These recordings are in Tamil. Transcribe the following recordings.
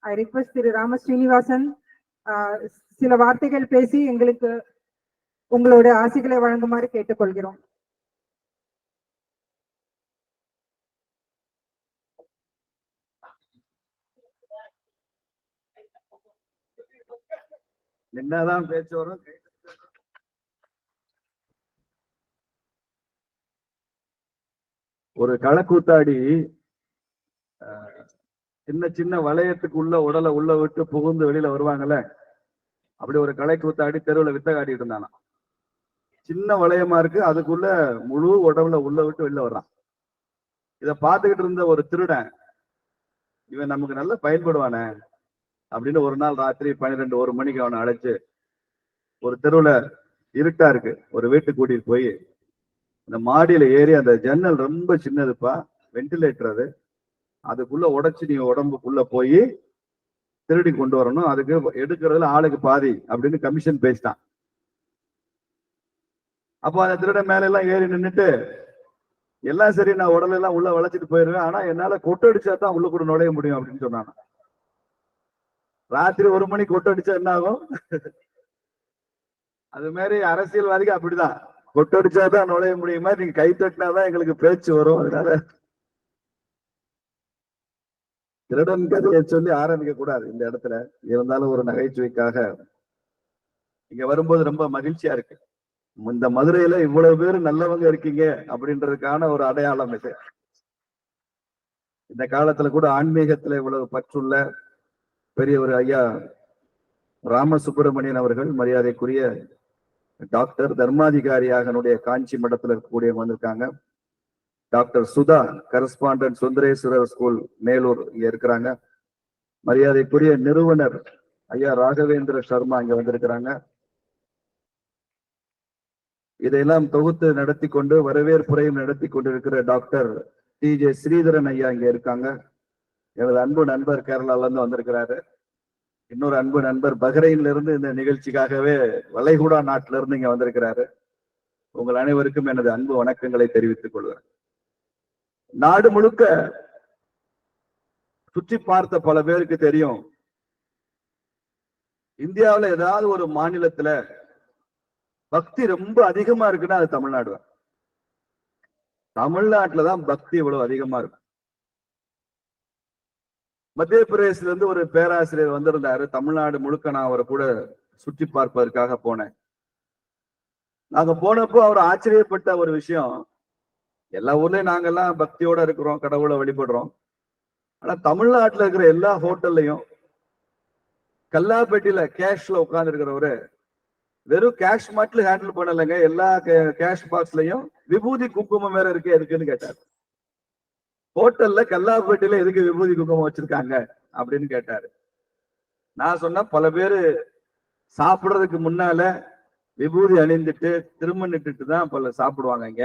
I request Thiru Rama Srinivasan சில வார்த்தைகள் பேசி எங்களுக்கு உங்களோட ஆசிகளை வழங்குமாறு கேட்டுக்கொள்கிறோம். என்னதான் பேச்சு வரும். ஒரு களக்கூத்தாடி சின்ன சின்ன வளையத்துக்கு உடலை உள்ள விட்டு புகுந்து வெளியில வருவாங்கல்ல, அப்படி ஒரு களை கூத்தாடி தெருவுல வித்த காட்டிட்டு இருந்தானா. சின்ன வளையமா இருக்கு, அதுக்குள்ள முழு உடவுல உள்ள விட்டு வெளில வர்றான். இத பார்த்துக்கிட்டு இருந்த ஒரு திருடன், இவன் நமக்கு நல்ல பயன்படுவானே அப்படின்னு ஒரு நாள் ராத்திரி 12-1 மணிக்கு அவனை அழைச்சு ஒரு தெருவுல இருட்டா இருக்கு ஒரு வீட்டுக்கு கூட்டிட்டு போய் அந்த மாடியில ஏறி, அந்த ஜன்னல் ரொம்ப சின்னதுப்பா, வென்டிலேட்டர் அதுக்குள்ள உடைச்சு நீ உடம்புக்குள்ள போய் திருடி கொண்டு வரணும், அதுக்கு எடுக்கிறதுல ஆளுக்கு பாதி அப்படின்னு கமிஷன் பேசிட்டான். அப்போ அந்த திருட மேல எல்லாம் ஏறி நின்றுட்டு, எல்லாம் சரி, நான் உடலெல்லாம் உள்ள வளைச்சிட்டு போயிருவேன், ஆனா என்னால கொட்டடிச்சா தான் உள்ள கூட நுழைய முடியும் அப்படின்னு சொன்னான். ராத்திரி 1 மணிக்கு கொட்டடிச்சா என்ன ஆகும்? அது மாதிரி அரசியல்வாதிக்கு அப்படிதான், கொட்டடிச்சாதான் நுழைய முடியுமா, நீங்க கை தட்டினாதான் எங்களுக்கு பேச்சு வரும். அதனால திருடன் கதையை சொல்லி ஆரம்பிக்க கூடாது இந்த இடத்துல. இருந்தாலும் ஒரு நகைச்சுவைக்காக இங்க வரும்போது ரொம்ப மகிழ்ச்சியா இருக்கு. இந்த மதுரையில இவ்வளவு பேர் நல்லவங்க இருக்கீங்க அப்படின்றதுக்கான ஒரு அடையாளம் இது. இந்த காலத்துல கூட ஆன்மீகத்துல இவ்வளவு பற்றுள்ள பெரிய ஒரு ஐயா ராமசுப்பிரமணியன் அவர்கள், மரியாதைக்குரிய டாக்டர், தர்மாதிகாரியாக காஞ்சி மடத்துல இருக்கக்கூடிய வந்திருக்காங்க. Doctor Sudha, correspondent Sundareswarar school Melur இங்க இருக்கிறாங்க. மரியாதைக்குரிய நிறுவனர் ஐயா ராகவேந்திர சர்மா இங்க வந்திருக்கிறாங்க. இதையெல்லாம் தொகுத்து நடத்தி கொண்டு வரவேற்புரையும் நடத்தி கொண்டிருக்கிற டாக்டர் TJ ஸ்ரீதரன் ஐயா இங்க இருக்காங்க. எனது அன்பு நண்பர் கேரளால இருந்து வந்திருக்கிறாரு. இன்னொரு அன்பு நண்பர் பஹ்ரைன்ல இருந்து இந்த நிகழ்ச்சிக்காகவே வளைகுடா நாட்டில இருந்து இங்க வந்திருக்கிறாரு. உங்கள் அனைவருக்கும் எனது அன்பு வணக்கங்களை தெரிவித்துக் கொள்கிறேன். நாடு முழுக்க சுற்றி பார்த்த பல பேருக்கு தெரியும், இந்தியாவில் ஏதாவது ஒரு மாநிலத்துல பக்தி ரொம்ப அதிகமா இருக்குன்னா அது தமிழ்நாடு. தமிழ்நாட்டுலதான் பக்தி இவ்வளவு அதிகமா இருக்கு. மத்திய பிரதேசல இருந்து ஒரு பேராசிரியர் வந்திருந்தாரு. தமிழ்நாடு முழுக்க நான் அவரை கூட சுற்றி பார்ப்பதற்காக போனேன். நாங்க போனப்போ அவர் ஆச்சரியப்பட்ட ஒரு விஷயம், எல்லா ஊர்லயும் நாங்கெல்லாம் பக்தியோட இருக்கிறோம், கடவுளை வழிபடுறோம். ஆனா தமிழ்நாட்டுல இருக்கிற எல்லா ஹோட்டல்லையும் கல்லாப்பேட்டியில கேஷ்ல உட்கார்ந்து இருக்கிறவரு வெறும் கேஷ் மட்டும் ஹேண்டில் பண்ணலைங்க, எல்லா கேஷ் பாக்ஸ்லயும் விபூதி குங்குமம் வேற இருக்கு, எதுக்குன்னு கேட்டாரு. ஹோட்டல்ல கல்லாப்பேட்டியில எதுக்கு விபூதி குங்குமம் வச்சிருக்காங்க அப்படின்னு கேட்டாரு. நான் சொன்ன, பல பேரு சாப்பிடுறதுக்கு முன்னால விபூதி அணிந்துட்டு திருமணிட்டு தான் பல சாப்பிடுவாங்க இங்க.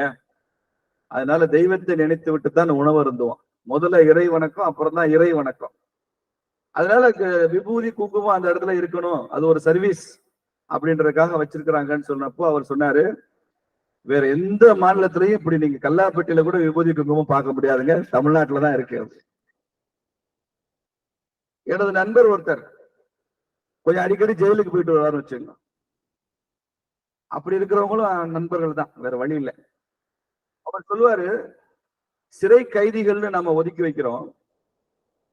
அதனால தெய்வத்தை நினைத்து விட்டு தான் உணவு இருந்துவோம். முதல்ல இறை வணக்கம், அப்புறம் தான் இறை வணக்கம். அதனால விபூதி குங்குமம் அந்த இடத்துல இருக்கணும், அது ஒரு சர்வீஸ் அப்படின்றதுக்காக வச்சிருக்கிறாங்கன்னு சொன்னப்போ அவர் சொன்னாரு, வேற எந்த மாநிலத்திலையும் இப்படி நீங்க கல்லாப்பட்டியில கூட விபூதி குங்குமம் பார்க்க முடியாதுங்க, தமிழ்நாட்டுலதான் இருக்கு. எனது நண்பர் ஒருத்தர் கொஞ்சம் அடிக்கடி ஜெயிலுக்கு போயிட்டு வராருன்னு வச்சுங்க. அப்படி இருக்கிறவங்களும் நண்பர்கள் தான், வேற வழி இல்லை. அவர் சொல்லுவாரு, சிறை கைதிகள்னு நம்ம ஒதுக்கி வைக்கிறோம்,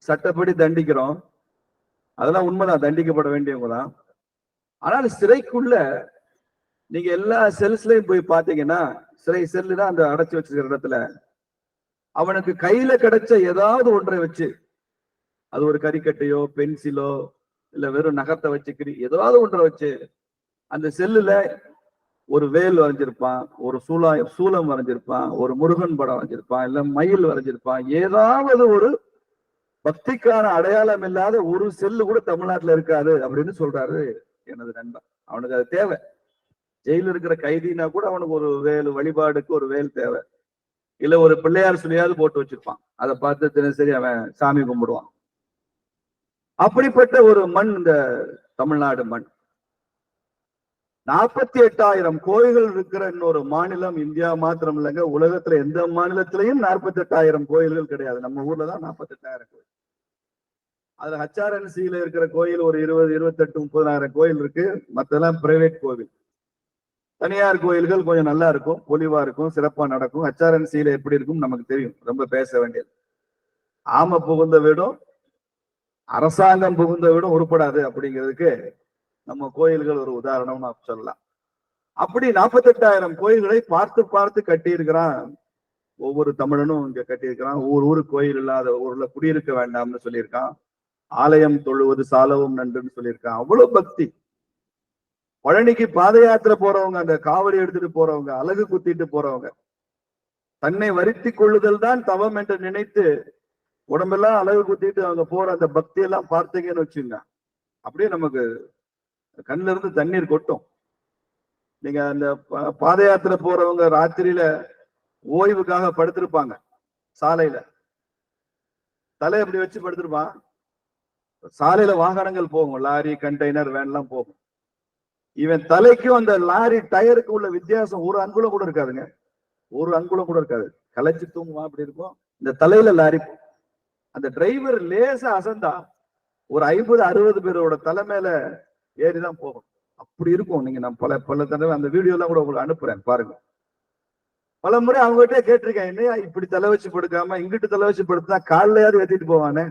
சட்டப்படி தண்டிக்கிறோம், அதெல்லாம் உண்மைதான், தண்டிக்கப்பட வேண்டியவங்க தான். ஆனால் சிறைக்குள்ள நீங்க எல்லா செல்ஸ்லயும் போய் பாத்தீங்கன்னா, சிறை செல்லு தான் அந்த அடைச்சு வச்சிருக்கிற இடத்துல அவனுக்கு கையில கிடைச்ச ஏதாவது ஒன்றை வச்சு, அது ஒரு கரிக்கட்டையோ பென்சிலோ இல்ல வெறும் நகத்தை வச்சு ஏதாவது ஒன்றை வச்சு அந்த செல்லுல ஒரு வேல் வரைஞ்சிருப்பான், ஒரு சூலம் வரைஞ்சிருப்பான், ஒரு முருகன் படம் வரைஞ்சிருப்பான், இல்ல மயில் வரைஞ்சிருப்பான். ஏதாவது ஒரு பக்திக்கான அடையாளம் இல்லாத ஒரு செல்லு கூட தமிழ்நாட்டுல இருக்காது அப்படின்னு சொல்றாரு எனது நண்பன். அவனுக்கு அது தேவை. ஜெயில இருக்கிற கைதினா கூட அவனுக்கு ஒரு வேல், வழிபாடுக்கு ஒரு வேல் தேவை. இல்ல ஒரு பிள்ளையார் சொல்லியாவது போட்டு வச்சிருப்பான், அதை பார்த்து தினசரி அவன் சாமி கும்பிடுவான். அப்படிப்பட்ட ஒரு மண் இந்த தமிழ்நாடு மண். 48,000 கோயில்கள் இருக்கிற இன்னொரு மாநிலம் இந்தியா மாத்திரம் இல்லைங்க, உலகத்துல எந்த மாநிலத்திலையும் 48,000 கோயில்கள் கிடையாது. நம்ம ஊர்ல தான் 48,000 கோயில். அதுல HRNCல இருக்கிற கோயில் ஒரு 20, 28, 30,000 கோயில் இருக்கு. மத்தெல்லாம் பிரைவேட் கோவில். தனியார் கோயில்கள் கொஞ்சம் நல்லா இருக்கும், பொலிவா இருக்கும், சிறப்பா நடக்கும். HRNCல எப்படி இருக்கும் நமக்கு தெரியும், ரொம்ப பேச வேண்டியது. ஆம புகுந்த வீடும் அரசாங்கம் புகுந்த வீடும் உருப்படாது அப்படிங்கிறதுக்கு நம்ம கோயில்கள் ஒரு உதாரணம் சொல்லலாம். அப்படி 48,000 கோயில்களை பார்த்து பார்த்து கட்டி இருக்கிறான் ஒவ்வொரு தமிழனும். இங்க கட்டியிருக்கிறான். ஊரு கோயில் இல்லாத ஊர்ல குடியிருக்க வேண்டாம்னு சொல்லியிருக்கான். ஆலயம் தொழுவது சாலவும் நன்றுன்னு சொல்லியிருக்கான். அவ்வளவு பக்தி. பழனிக்கு பாத யாத்திரை போறவங்க, அந்த காவடி எடுத்துட்டு போறவங்க, அலகு குத்திட்டு போறவங்க, தன்னை வருத்தி கொள்ளுதல் தான் தவம் என்று நினைத்து உடம்பெல்லாம் அலகு குத்திட்டு அவங்க போற அந்த பக்தி எல்லாம் பார்த்தீங்கன்னு வச்சுங்க, அப்படியே நமக்கு கண்ணுல இருந்து தண்ணீர் கொட்டும். நீங்க அந்த பாத யாத்திரை போறவங்க ராத்திரியில ஓய்வுக்காக படுத்திருப்பாங்க சாலையில, தலை எப்படி வச்சு படுத்திருப்பான். சாலையில வாகனங்கள் போகும், லாரி, கண்டெய்னர், வேன் எல்லாம் போகும். இவன் தலைக்கும் அந்த லாரி டயருக்கு உள்ள வித்தியாசம் ஒரு அங்குலம் கூட இருக்காதுங்க. ஒரு அங்குலம் கூட இருக்காது. கலைச்சு தூங்குவான், அப்படி இருக்கும். இந்த தலையில லாரி, அந்த டிரைவர் லேசா அசந்தா ஒரு 50, 60 பேரோட தலை மேல ஏறிதான் போகும். அப்படி இருக்கும். நீங்க நான் பல தடவை அந்த வீடியோ எல்லாம் கூட உங்களுக்கு அனுப்புறேன், பாருங்க. பல முறை அவங்ககிட்ட கேட்டிருக்கேன், என்னையா இப்படி தலை வச்சு படுக்காம இங்கிட்டு தலை வச்சு படுத்தா காலையாவது ஏத்திட்டு போவானே,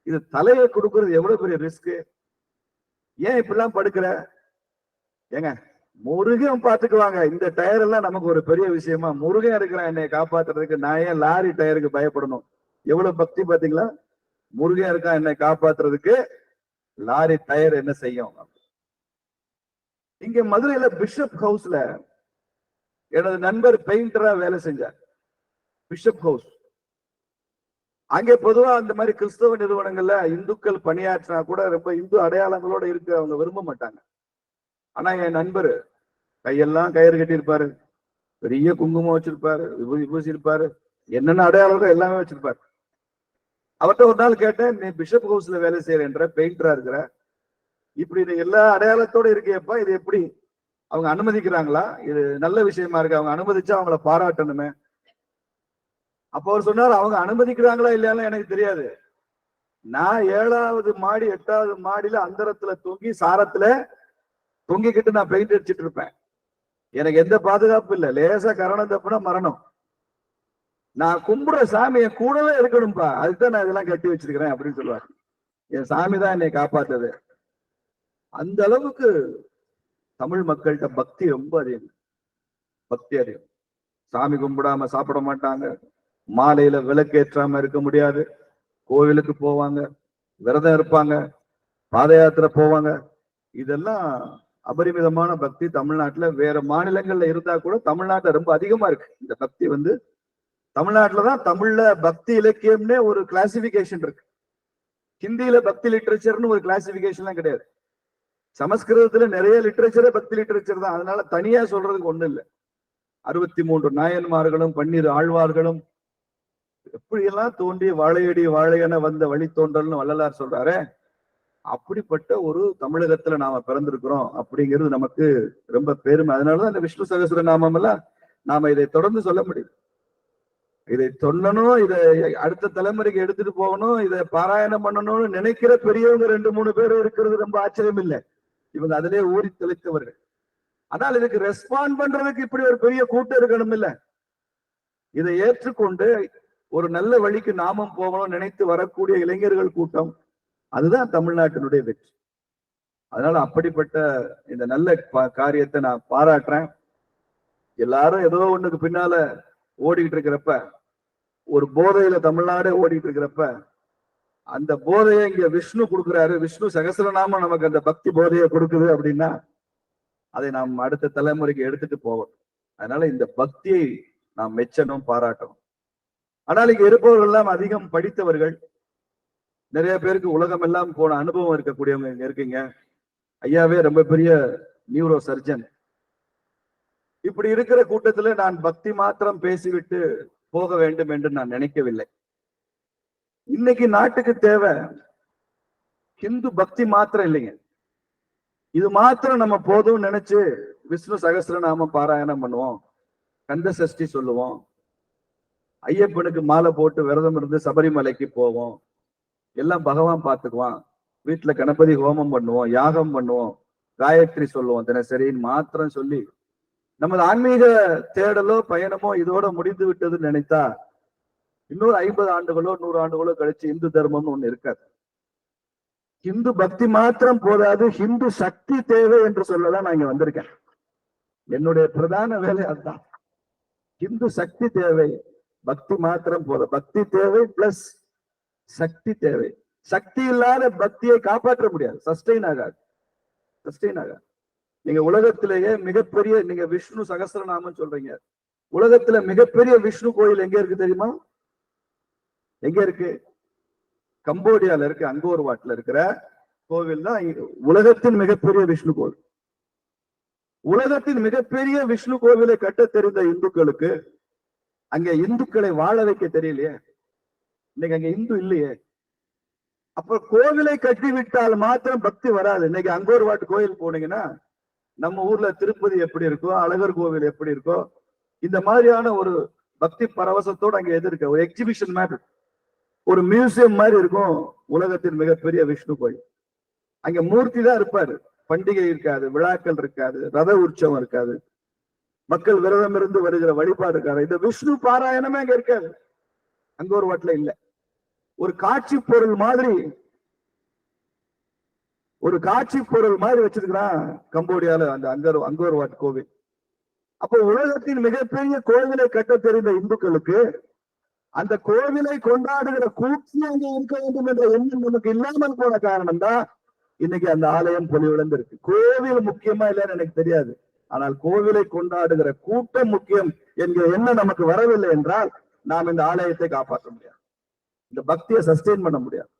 இது தலையை கொடுக்கறது எவ்வளவு பெரிய ரிஸ்க், ஏன் இப்படிலாம் படுக்கிற? ஏங்க, முருகன் பாத்துக்குவாங்க. இந்த டயர் எல்லாம் நமக்கு ஒரு பெரிய விஷயமா? முருகன் இருக்கிறான் என்னை காப்பாத்துறதுக்கு, நான் ஏன் லாரி டயருக்கு பயப்படணும்? எவ்வளவு பக்தி பாத்தீங்களா? முருகன் இருக்கான் என்னை காப்பாத்துறதுக்கு, லாரி டயர் என்ன செய்யும்? இங்க மதுரையில பிஷப் ஹவுஸ்ல எனது நண்பர் பெயிண்டரா வேலை செஞ்சார். பிஷப் ஹவுஸ் அங்கே பொதுவா அந்த மாதிரி கிறிஸ்தவ நிறுவனங்கள்ல இந்துக்கள் பணியாற்றினா கூட ரொம்ப இந்து அடையாளங்களோட இருக்க அவங்க விரும்ப மாட்டாங்க. ஆனா என் நண்பர் கையெல்லாம் கயிறு கட்டியிருப்பாரு, பெரிய குங்குமம் வச்சிருப்பாரு, விபூசி இருப்பாரு, என்னென்ன அடையாளம் எல்லாமே வச்சிருப்பாரு. அவர்கிட்ட ஒரு நாள் கேட்டேன், நீ பிஷப் ஹவுஸ்ல வேலை செய்யற, பெயிண்டரா இருக்கிற, இப்படி நீ எல்லா அடையாளத்தோட இருக்கப்பா, இது எப்படி அவங்க அனுமதிக்கிறாங்களா? இது நல்ல விஷயமா இருக்கு, அவங்க அனுமதிச்சா அவங்கள பாராட்டணுமே. அப்ப அவர் சொன்னார், அவங்க அனுமதிக்கிறாங்களா இல்லையாலும் எனக்கு தெரியாது, நான் 7வது மாடி 8வது மாடியில அந்தரத்துல தொங்கி சாரத்துல தொங்கிக்கிட்டு நான் பெயிண்ட் அடிச்சுட்டு இருப்பேன். எனக்கு எந்த பாதுகாப்பு இல்லை, லேசா கரணம் தப்புனா மரணம். நான் கும்பிடுற சாமி என் கூடவே இருக்கணும்பா, அதுதான் நான் இதெல்லாம் கட்டி வச்சிருக்கிறேன் அப்படின்னு சொல்லுவார். என் சாமி தான் என்னை காப்பாத்தது. அந்த அளவுக்கு தமிழ் மக்கள்கிட்ட பக்தி ரொம்ப அதிகம். பக்தி அதிகம். சாமி கும்பிடாம சாப்பிட மாட்டாங்க, மாலையில விளக்கேற்றாம இருக்க முடியாது, கோவிலுக்கு போவாங்க, விரதம் இருப்பாங்க, பாத யாத்திரை போவாங்க. இதெல்லாம் அபரிமிதமான பக்தி தமிழ்நாட்டுல. வேற மாநிலங்கள்ல இருந்தா கூட தமிழ்நாட்டுல ரொம்ப அதிகமா இருக்கு இந்த பக்தி. தமிழ்நாட்டுலதான் தமிழ்ல பக்தி இலக்கியம்னே ஒரு கிளாசிபிகேஷன் இருக்கு. ஹிந்தியில பக்தி லிட்டரேச்சர்னு ஒரு கிளாசிபிகேஷன்லாம் கிடையாது. சமஸ்கிருதத்துல நிறைய லிட்டரேச்சரே பக்தி லிட்டரேச்சர் தான். அதனால தனியா சொல்றதுக்கு ஒண்ணு இல்லை. 63 நாயன்மார்களும் 12 ஆழ்வார்களும் எப்படியெல்லாம் தோண்டி வாழையடி வாழையென வந்த வழி தோன்றல்னு வள்ளலார் சொல்றாரு. அப்படிப்பட்ட ஒரு தமிழகத்துல நாம பிறந்திருக்கிறோம் அப்படிங்கிறது நமக்கு ரொம்ப பெருமை. அதனாலதான் இந்த விஷ்ணு சகஸ்ர நாமம் எல்லாம் நாம இதை தொடர்ந்து சொல்ல முடியும். இதை சொல்லணும், இதை அடுத்த தலைமுறைக்கு எடுத்துட்டு போகணும், இதை பாராயணம் பண்ணணும்னு நினைக்கிற பெரியவங்க 2-3 பேர் இருக்கிறது ரொம்ப ஆச்சரியம் இல்லை. இவங்க அதிலே ஊறி தெளித்தவர்கள். ஆனால் இதுக்கு ரெஸ்பாண்ட் பண்றதுக்கு இப்படி ஒரு பெரிய கூட்டம் இருக்கணும் இல்ல. இதை ஏற்றுக்கொண்டு ஒரு நல்ல வழிக்கு நாமும் போகணும் நினைத்து வரக்கூடிய இளைஞர்கள் கூட்டம், அதுதான் தமிழ்நாட்டினுடைய வெற்றி. அதனால அப்படிப்பட்ட இந்த நல்ல காரியத்தை நான் பாராட்டுறேன். எல்லாரும் ஏதோ ஒண்ணுக்கு பின்னால ஓடிக்கிட்டு இருக்கிறப்ப, ஒரு போதையில தமிழ்நாடே ஓடிட்டு இருக்கிறப்ப, அந்த போதையை இங்க விஷ்ணு கொடுக்குறாரு. விஷ்ணு சகஸ்ரநாமம் நமக்கு அந்த பக்தி போதையை கொடுக்குது அப்படின்னா அதை நாம் அடுத்த தலைமுறைக்கு எடுத்துட்டு போவோம். அதனால இந்த பக்தியை நாம் மெச்சணும், பாராட்டணும். ஆனால் இங்க இருப்பவர்கள் எல்லாம் அதிகம் படித்தவர்கள், நிறைய பேருக்கு உலகம் எல்லாம் போன அனுபவம் இருக்கக்கூடியவங்க இங்க இருக்கீங்க. ஐயாவே ரொம்ப பெரிய நியூரோ சர்ஜன். இப்படி இருக்கிற கூட்டத்துல நான் பக்தி மாத்திரம் பேசிவிட்டு போக வேண்டும் என்று நான் நினைக்கவில்லை. இன்னைக்கு நாட்டுக்கு தேவை ஹிந்து பக்தி மாத்திரம் இல்லைங்க. இது மாத்திரம் நம்ம போதும் நினைச்சு விஷ்ணு சகஸ்ரநாம பாராயணம் பண்ணுவோம், கந்த சஷ்டி சொல்லுவோம், ஐயப்பனுக்கு மாலை போட்டு விரதம் இருந்து சபரிமலைக்கு போவோம், எல்லாம் பகவான் பார்த்துக்குவான், வீட்டுல கணபதி ஹோமம் பண்ணுவோம், யாகம் பண்ணுவோம், காயத்ரி சொல்லுவோம் தினசரின்னு மாத்திரம் சொல்லி நமது ஆன்மீக தேடலோ பயணமோ இதோட முடிந்து விட்டதுன்னு நினைத்தா இன்னொரு 50 ஆண்டுகளோ 100 ஆண்டுகளோ கழிச்சு இந்து தர்மம்னு ஒண்ணு இருக்காது. ஹிந்து பக்தி மாத்திரம் போதாது, ஹிந்து சக்தி தேவை என்று சொல்லலாம் நான் இங்க வந்திருக்கேன். என்னுடைய பிரதான வேலை அதுதான். ஹிந்து சக்தி தேவை, பக்தி மாத்திரம் போத, பக்தி தேவை பிளஸ் சக்தி தேவை. சக்தி இல்லாத பக்தியை காப்பாற்ற முடியாது, சஸ்டெயின் ஆகாது. நீங்க உலகத்திலேயே மிகப்பெரிய, நீங்க விஷ்ணு சகஸ்ரநாமம் சொல்றீங்க, உலகத்துல மிகப்பெரிய விஷ்ணு கோயில் எங்க இருக்கு தெரியுமா? எங்க இருக்கு? கம்போடியால இருக்கு. அங்கோர் வாட்ல இருக்கிற கோவில் தான் உலகத்தின் மிகப்பெரிய விஷ்ணு கோவில். உலகத்தின் மிகப்பெரிய விஷ்ணு கோவிலை கட்ட தெரிந்த இந்துக்களுக்கு அங்க இந்துக்களை வாழ வைக்க தெரியலையே. இன்னைக்கு அங்க இந்து இல்லையே. அப்ப கோவிலை கட்டிவிட்டால் மாத்திரம் பக்தி வராது. இன்னைக்கு அங்கோர் வாட் கோயில் போனீங்கன்னா நம்ம ஊர்ல திருப்பதி எப்படி இருக்கோ, அழகர் கோவில் எப்படி இருக்கோ, இந்த மாதிரியான ஒரு பக்தி பரவசத்தோடு அங்க எது இருக்க, ஒரு எக்ஸிபிஷன் மாதிரி, ஒரு மியூசியம் மாதிரி இருக்கும் உலகத்தின் மிகப்பெரிய விஷ்ணு கோயில். அங்க மூர்த்தி தான் இருப்பாரு, பண்டிகை இருக்காது, விழாக்கள் இருக்காது, ரத உற்சவம் இருக்காது, மக்கள் விரதம் இருந்து வருகிற வழிபாடு இருக்காது. இந்த விஷ்ணு பாராயணமே அங்க இருக்காது, அங்க ஒரு வாட்டில இல்ல. ஒரு காட்சி பொருள் மாதிரி, ஒரு காட்சி பொருள் மாதிரி வச்சிருக்கிறான் கம்போடியால அந்த அங்கோர் வாட் கோவில். அப்போ உலகத்தின் மிகப்பெரிய கோவிலை கட்ட தெரிந்த இந்துக்களுக்கு அந்த கோவிலை கொண்டாடுகிற கூட்சி அங்கே இருக்க வேண்டும் என்ற எண்ணம் நமக்கு இல்லாமல் போன காரணம் தான் இன்னைக்கு அந்த ஆலயம் பொலிவிழந்து இருக்கு. கோவில் முக்கியமா இல்லைன்னு எனக்கு தெரியாது, ஆனால் கோவிலை கொண்டாடுகிற கூட்டம் முக்கியம் என்கிற எண்ணம் நமக்கு வரவில்லை என்றால் நாம் இந்த ஆலயத்தை காப்பாற்ற முடியாது, இந்த பக்தியை சஸ்டெயின் பண்ண முடியாது.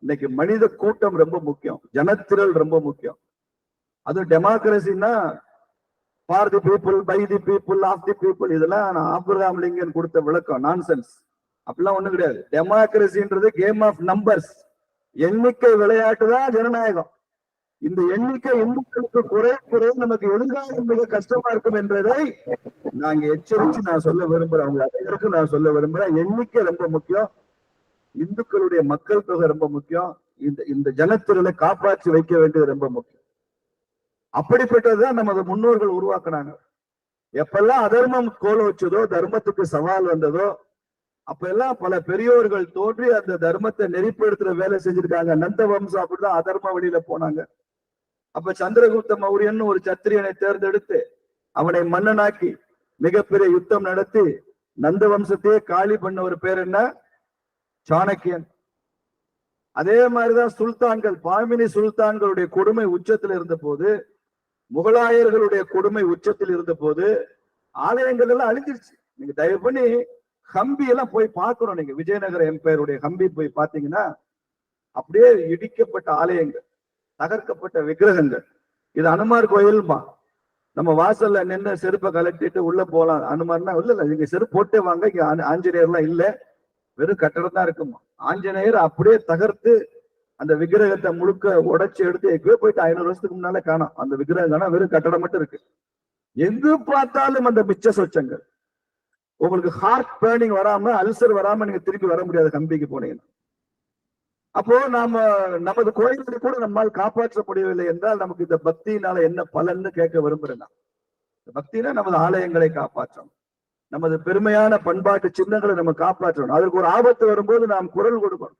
இன்னைக்கு மனித கூட்டம் ரொம்ப முக்கியம், ஜனத்திரள் ரொம்ப முக்கியம். அது டெமோக்ரஸின்னா for the people, by the people, of the people, இதெல்லாம் ஆப்ரஹாம் லிங்கன் கொடுத்த விளக்கம், நான்சென்ஸ். அப்படிலாம் ஒண்ணும் கிடையாது. டெமோக்ரஸின்றது கேம் ஆஃப் நம்பர்ஸ், எண்ணிக்கை விளையாட்டு தான் ஜனநாயகம். இந்த எண்ணிக்கை இந்துக்களுக்கு குறை நமக்கு எதிர்காலம் மிக கஷ்டமா இருக்கும் என்பதை நாங்க எச்சரிச்சு நான் சொல்ல விரும்புறேன். அவங்க அனைவருக்கும் நான் சொல்ல விரும்புறேன், எண்ணிக்கை ரொம்ப முக்கியம், இந்துக்களுடைய மக்கள் தொகை ரொம்ப முக்கியம், இந்த ஜனத்திரளை காப்பாற்றி வைக்க வேண்டியது ரொம்ப முக்கியம். அப்படிப்பட்டதுதான் நமது முன்னோர்கள் உருவாக்குனாங்க. எப்பெல்லாம் அதர்மம் கோல வச்சதோ, தர்மத்துக்கு சவால் வந்ததோ, அப்ப எல்லாம் பல பெரியோர்கள் தோன்றி அந்த தர்மத்தை நெறிப்படுத்துற வேலை செஞ்சிருக்காங்க. நந்த வம்சம் அப்படிதான் அதர்ம வழியில போனாங்க. அப்ப சந்திரகுப்த மௌரியன் ஒரு சத்திரியனை தேர்ந்தெடுத்து அவனை மன்னனாக்கி மிகப்பெரிய யுத்தம் நடத்தி நந்த வம்சத்தையே காலி பண்ண ஒரு பேர் என்ன? சாணக்கியன். அதே மாதிரிதான் சுல்தான்கள், பாமினி சுல்தான்களுடைய கொடுமை உச்சத்தில் இருந்த போது, முகலாயர்களுடைய கொடுமை உச்சத்தில் இருந்த போது ஆலயங்கள் எல்லாம் அழிஞ்சிருச்சு. நீங்க தயவு பண்ணி ஹம்பி எல்லாம் போய் பார்க்கணும். நீங்க விஜயநகர எம்பையருடைய ஹம்பி போய் பார்த்தீங்கன்னா அப்படியே இடிக்கப்பட்ட ஆலயங்கள், தகர்க்கப்பட்ட விக்கிரகங்கள். இது அனுமார் கோயில்மா. நம்ம வாசல்ல நின்று செருப்பை கலட்டிட்டு உள்ள போலாம். அனுமார்னா இல்ல, நீங்க செருப்பு போட்டே வாங்க, இங்க ஆஞ்சநேயர்லாம் இல்ல, வெறும் கட்டடம் தான் இருக்குமா. ஆஞ்சநேயர் அப்படியே தகர்த்து அந்த விக்கிரகத்தை முழுக்க உடைச்சு எடுத்து எங்கேயோ போயிட்டு 500 வருஷத்துக்கு முன்னால காணும். அந்த விக்கிரகம் காணா, வெறும் கட்டடம் மட்டும் இருக்கு. எங்கு பார்த்தாலும் அந்த மிச்ச சொச்சங்கள். உங்களுக்கு ஹார்ட் பேர்னிங் வராம, அல்சர் வராம நீங்க திருப்பி வர முடியாது ஹம்பிக்கு போனீங்கன்னா. அப்போ நமது கோயில்களை கூட நம்மால் காப்பாற்ற முடியவில்லை என்றால் நமக்கு இந்த பக்தியினால என்ன பலன்னு கேட்க விரும்புறேன். பக்தினா நமது ஆலயங்களை காப்பாற்றணும், நமது பெருமையான பண்பாட்டு சின்னங்களை நம்ம காப்பாற்றணும். அதற்கு ஒரு ஆபத்து வரும்போது நாம் குரல் கொடுக்கணும்.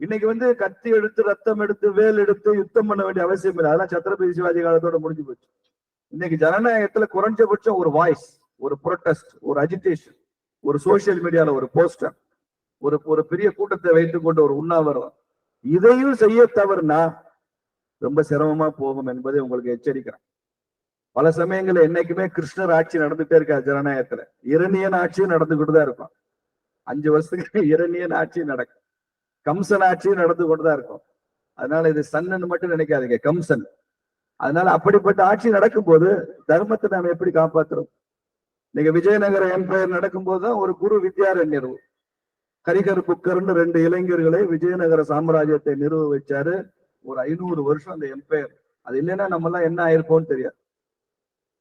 இன்னைக்கு கத்தி எடுத்து, ரத்தம் எடுத்து, வேல் எடுத்து யுத்தம் பண்ண வேண்டிய அவசியம் இல்லை. அதெல்லாம் சத்ரபதி சிவாஜி காலத்தோட முடிஞ்சு போச்சு. இன்னைக்கு ஜனநாயகத்துல குறைஞ்சபட்சம் ஒரு வாய்ஸ், ஒரு ப்ரொட்டஸ்ட், ஒரு அஜிடேஷன், ஒரு சோசியல் மீடியால ஒரு போஸ்டர், ஒரு பெரிய கூட்டத்தை வைத்துக் கொண்டு ஒரு உண்ணாவிரதம், இதையும் செய்ய தவறுனா ரொம்ப சிரமமா போகும் என்பதை உங்களுக்கு எச்சரிக்கிறேன். பல சமயங்கள்ல என்னைக்குமே கிருஷ்ணர் ஆட்சி நடந்துட்டே இருக்காது ஜனநாயகத்துல. இரணியன் ஆட்சியும் நடந்துகிட்டு தான் இருக்கும். 5 வருஷத்துக்கு இரணியன் ஆட்சி நடக்கும், கம்சன் ஆட்சியும் நடந்து கொண்டுதான் இருக்கும். அதனால இது சன்னு மட்டும் நினைக்காதீங்க, கம்சன். அதனால அப்படிப்பட்ட ஆட்சி நடக்கும் போது தர்மத்தை நாம எப்படி காப்பாற்றுறோம்? நீங்க விஜயநகர எம்பையர் நடக்கும் போதுதான் ஒரு குரு வித்யாரண்யர், கரிகர் புக்கர்னு 2 இளைஞர்களை விஜயநகர சாம்ராஜ்யத்தை நிறுவ வச்சாரு. ஒரு 500 வருஷம் அந்த எம்பையர். அது இல்லைன்னா நம்ம எல்லாம் என்ன ஆயிருப்போம்னு தெரியாது.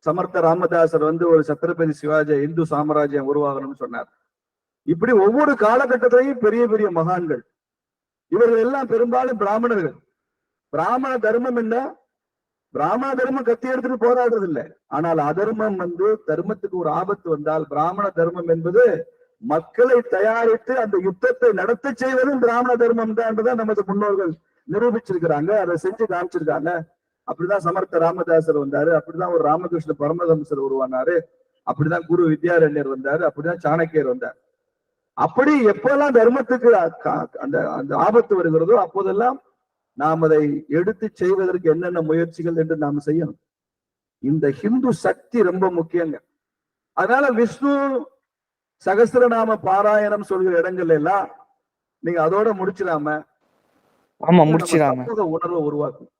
சமர்த்த ராமதாசர் ஒரு சத்ரபதி சிவாஜி இந்து சாம்ராஜ்யம் உருவாகணும்னு சொன்னார். இப்படி ஒவ்வொரு காலகட்டத்திலையும் பெரிய பெரிய மகான்கள் இவர்கள் எல்லாம் பெரும்பாலும் பிராமணர்கள். பிராமண தர்மம் என்ன? பிராமண தர்மம் கத்தி எடுத்துட்டு போராடுறது இல்லை. ஆனால் அதர்மம் தர்மத்துக்கு ஒரு ஆபத்து வந்தால் பிராமண தர்மம் என்பது மக்களை தயாரித்து அந்த யுத்தத்தை நடத்த செய்வதும் பிராமண தர்மம் தான் என்றுதான் நமது முன்னோர்கள் நிரூபிச்சிருக்கிறாங்க. அதை செஞ்சு காமிச்சிருக்காங்க. அப்படிதான் சமர்த்த ராமதாசர் வந்தாரு, அப்படிதான் ஒரு ராமகிருஷ்ண பரமஹம்சர் உருவானாரு, அப்படிதான் குரு வித்யாரண்யர் வந்தாரு, அப்படிதான் சாணக்கியர் வந்தார். அப்படி எப்பெல்லாம் தர்மத்துக்கு அந்த அந்த ஆபத்து வருகிறதோ அப்போதெல்லாம் நாம் அதை எடுத்து செய்வதற்கு என்னென்ன முயற்சிகள் என்று நாம் செய்யணும். இந்த ஹிந்து சக்தி ரொம்ப முக்கியங்க. அதனால விஷ்ணு சகஸ்ரநாம பாராயணம் சொல்கிற இடங்கள்ல எல்லாம் நீங்க அதோட முடிச்சிடாம உணர்வை உருவாக்கும்.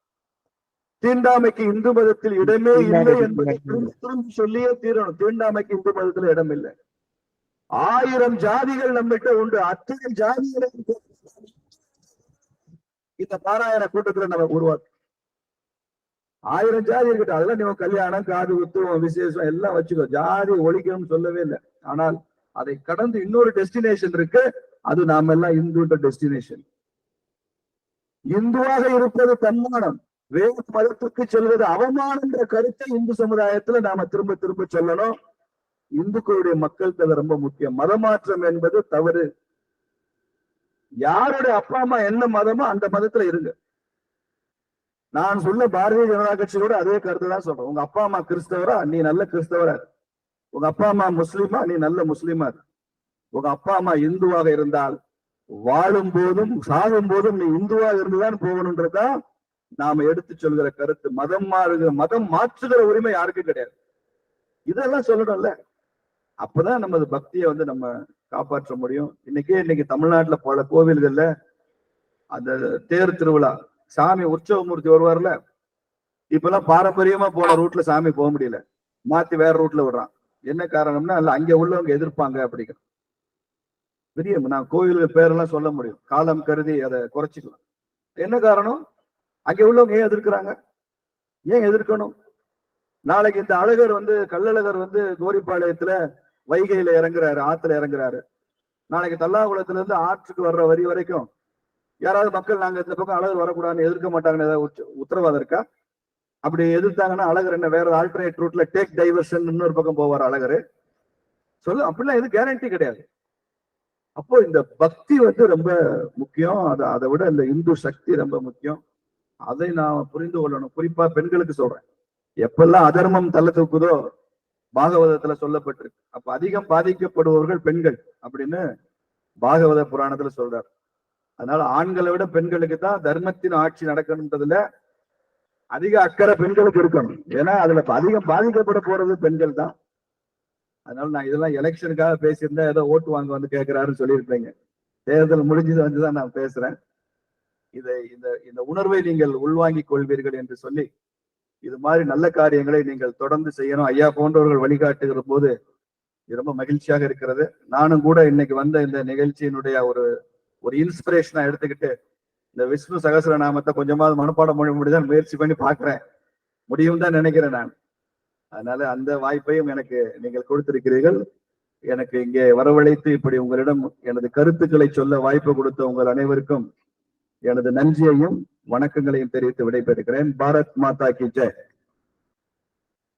தீண்டாமைக்கு இந்து மதத்தில் இடமே இல்லை என்பதை திரும்பி சொல்லியே தீரணும். தீண்டாமைக்கு இந்து மதத்துல இடம் இல்லை. 1000 ஜாதிகள் நம்மகிட்ட உண்டு. அத்தனை ஜாதிகளை இந்த பாராயண கூட்டத்துல நம்ம உருவாக்கும். 1000 ஜாதி இருக்கட்டும், அதெல்லாம் நீங்க கல்யாணம், காது குத்து, விசேஷம் எல்லாம் வச்சுக்கோ. ஜாதி ஒழிக்கணும்னு சொல்லவே இல்லை. ஆனால் அதை கடந்து இன்னொரு டெஸ்டினேஷன் இருக்கு. அது நாம எல்லாம் இந்துன்ற டெஸ்டினேஷன். இந்துவாக இருப்பது தன்மானம், வேறு மதத்துக்கு செல்வது அவமானம் என்ற கருத்தை இந்து சமுதாயத்துல நாம திரும்ப திரும்ப சொல்லணும். இந்துக்களுடைய மக்கள் தொகை ரொம்ப முக்கியம். மதமாற்றம் என்பது தவறு. யாருடைய அப்பா அம்மா என்ன மதமோ அந்த மதத்துல இருங்க. நான் சொல்ல பாரதிய ஜனதா கட்சியோட அதே கருத்து தான் சொல்றேன். உங்க அப்பா அம்மா கிறிஸ்தவரா, நீ நல்ல கிறிஸ்தவரா. உங்க அப்பா அம்மா முஸ்லீமா, நீ நல்ல முஸ்லீமா. உங்க அப்பா அம்மா இந்துவாக இருந்தால் வாழும் போதும் சாகும் போதும் நீ இந்துவாக இருந்துதான் போகணும்ன்றதான் நாம எடுத்து சொல்கிற கருத்து. மதம் மாற்றுகிற உரிமை யாருக்கும் கிடையாது. இதெல்லாம் சொல்லணும்ல. அப்பதான் நமது பக்தியை நம்ம காப்பாற்ற முடியும். இன்னைக்கு தமிழ்நாட்டுல பல கோவில்கள்ல அந்த தேர் திருவிழா, சாமி உற்சவமூர்த்தி வருவார்ல, இப்பெல்லாம் பாரம்பரியமா போன ரூட்ல சாமி போக முடியல, மாத்தி வேற ரூட்ல விடுறான். என்ன காரணம்னா அல்ல அங்க உள்ளவங்க எதிர்ப்பாங்க அப்படிங்கிற பெரிய. நான் கோவில்கள் பேரெல்லாம் சொல்ல முடியும், காலம் கருதி அதை குறைச்சிக்கலாம். என்ன காரணம்? அங்க உள்ளவங்க ஏன் எதிர்க்கிறாங்க? ஏன் எதிர்க்கணும்? நாளைக்கு இந்த அழகர் கள்ளழகர் கோரிப்பாளையத்துல வைகையில இறங்குறாரு, ஆத்துல இறங்குறாரு. நாளைக்கு தல்லாகுளத்துல இருந்து ஆற்றுக்கு வர்ற வரி வரைக்கும் யாராவது மக்கள் நாங்க இந்த பக்கம் அழகர் வரக்கூடாதுன்னு எதிர்க்க மாட்டாங்கன்னு ஏதாவது உத்தரவாதம் இருக்கா? அப்படி எதிர்த்தாங்கன்னா அழகர் என்ன வேற ஆல்டர்னேட் ரூட்ல டேக் டைவர்ஷன் இன்னொரு பக்கம் போவார் அழகரு சொல்லு? அப்படிலாம் எது கேரண்டி கிடையாது. அப்போ இந்த பக்தி ரொம்ப முக்கியம். அதை விட இந்த இந்து சக்தி ரொம்ப முக்கியம். அதை நாம் புரிந்து கொள்ளணும். குறிப்பா பெண்களுக்கு சொல்றேன். எப்பெல்லாம் அதர்மம் தள்ள தூக்குதோ பாகவதத்துல சொல்லப்பட்டிருக்கு. அப்ப அதிகம் பாதிக்கப்படுபவர்கள் பெண்கள் அப்படின்னு பாகவத புராணத்துல சொல்றார். அதனால ஆண்களை விட பெண்களுக்கு தான் தர்மத்தின் ஆட்சி நடக்கணும்ன்றதுல அதிக அக்கறை பெண்களுக்கு இருக்கணும். ஏன்னா அதுல அதிகம் பாதிக்கப்பட போறது பெண்கள் தான். அதனால நான் இதெல்லாம் எலெக்ஷனுக்காக பேசியிருந்தா ஏதோ ஓட்டு வாங்க கேட்கிறாருன்னு சொல்லியிருப்பீங்க. தேர்தல் முடிஞ்சது வந்துதான் நான் பேசுறேன். இந்த உணர்வை நீங்கள் உள்வாங்கிக் கொள்வீர்கள் என்று சொல்லி இது மாதிரி நல்ல காரியங்களை நீங்கள் தொடர்ந்து செய்யணும். ஐயா போன்றவர்கள் வழிகாட்டுகிற போது இது ரொம்ப மகிழ்ச்சியாக இருக்கிறது. நானும் கூட இன்னைக்கு வந்த இந்த நிகழ்ச்சியினுடைய ஒரு இன்ஸ்பிரேஷனா எடுத்துக்கிட்டு இந்த விஷ்ணு சகஸ்ரநாமத்தை கொஞ்சமாவது மனப்பாடம் மொழி முடிதான் முயற்சி பண்ணி பாக்குறேன். முடியும் தான் நினைக்கிறேன் நான். அதனால அந்த வாய்ப்பையும் எனக்கு நீங்கள் கொடுத்திருக்கிறீர்கள். எனக்கு இங்கே வரவழைத்து இப்படி உங்களிடம் எனது கருத்துக்களை சொல்ல வாய்ப்பு கொடுத்த உங்கள் அனைவருக்கும் எனது நன்றியையும் வணக்கங்களையும் தெரிவித்து விடைபெறுகிறேன். பாரத் மாதா கி ஜெய்.